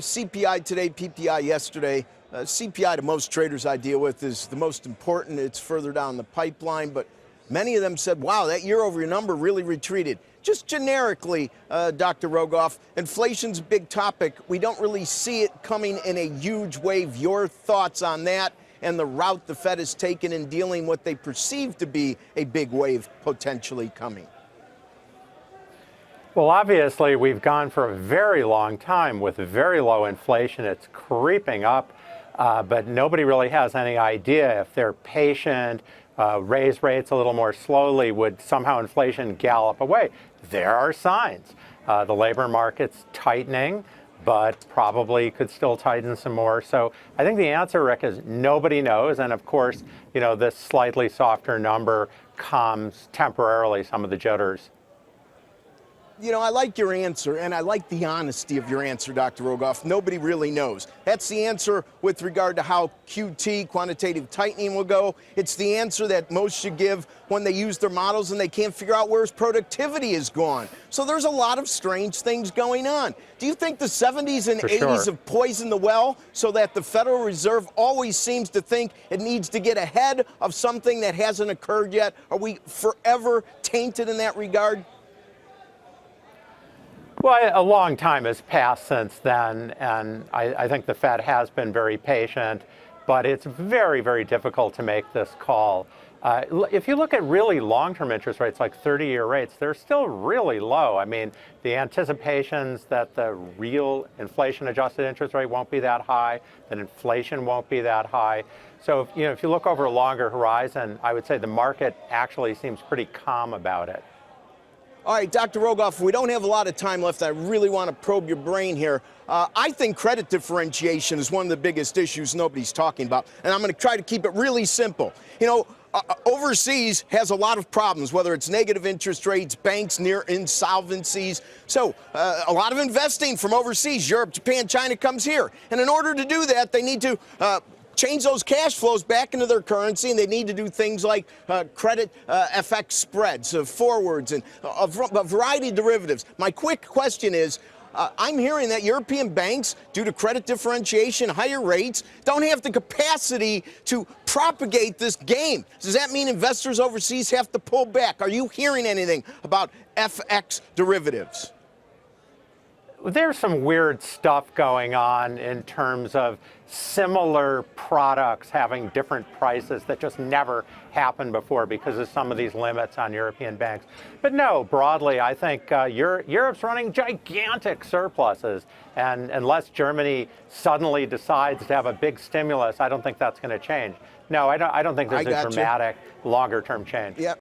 CPI today, PPI yesterday. CPI to most traders I deal with is the most important. It's further down the pipeline, but many of them said, wow, that year-over-year number really retreated. Just generically, Dr. Rogoff, inflation's a big topic. We don't really see it coming in a huge wave. Your thoughts on that and the route the Fed has taken in dealing with what they perceive to be a big wave potentially coming? Well, obviously, we've gone for a very long time with very low inflation. It's creeping up, but nobody really has any idea if they're patient, raise rates a little more slowly, would somehow inflation gallop away? There are signs. The labor market's tightening, but probably could still tighten some more. So I think the answer, Rick, is nobody knows. And of course, this slightly softer number calms temporarily some of the jitters. I like your answer, and I like the honesty of your answer, Dr. Rogoff. Nobody really knows. That's the answer with regard to how QT, quantitative tightening, will go. It's the answer that most should give when they use their models and they can't figure out where productivity is gone. So there's a lot of strange things going on. Do you think the 70s and 80s have poisoned the well so that the Federal Reserve always seems to think it needs to get ahead of something that hasn't occurred yet? Are we forever tainted in that regard? Well, a long time has passed since then, and I think the Fed has been very patient, but it's very, very difficult to make this call. If you look at really long-term interest rates, like 30-year rates, they're still really low. I mean, the anticipations that the real inflation-adjusted interest rate won't be that high, that inflation won't be that high. So, if you look over a longer horizon, I would say the market actually seems pretty calm about it. All right, Dr. Rogoff, we don't have a lot of time left. I really want to probe your brain here. I think credit differentiation is one of the biggest issues nobody's talking about, and I'm going to try to keep it really simple. Overseas has a lot of problems, whether it's negative interest rates, banks near insolvencies. So a lot of investing from overseas, Europe, Japan, China, comes here. And in order to do that, they need to change those cash flows back into their currency, and they need to do things like credit FX spreads, forwards, and a variety of derivatives. My quick question is, I'm hearing that European banks, due to credit differentiation, higher rates, don't have the capacity to propagate this game. Does that mean investors overseas have to pull back? Are you hearing anything about FX derivatives? There's some weird stuff going on in terms of similar products having different prices that just never happened before because of some of these limits on European banks. But no, broadly, I think Europe's running gigantic surpluses. And unless Germany suddenly decides to have a big stimulus, I don't think that's going to change. No, I don't think there's a dramatic longer-term change. Yep.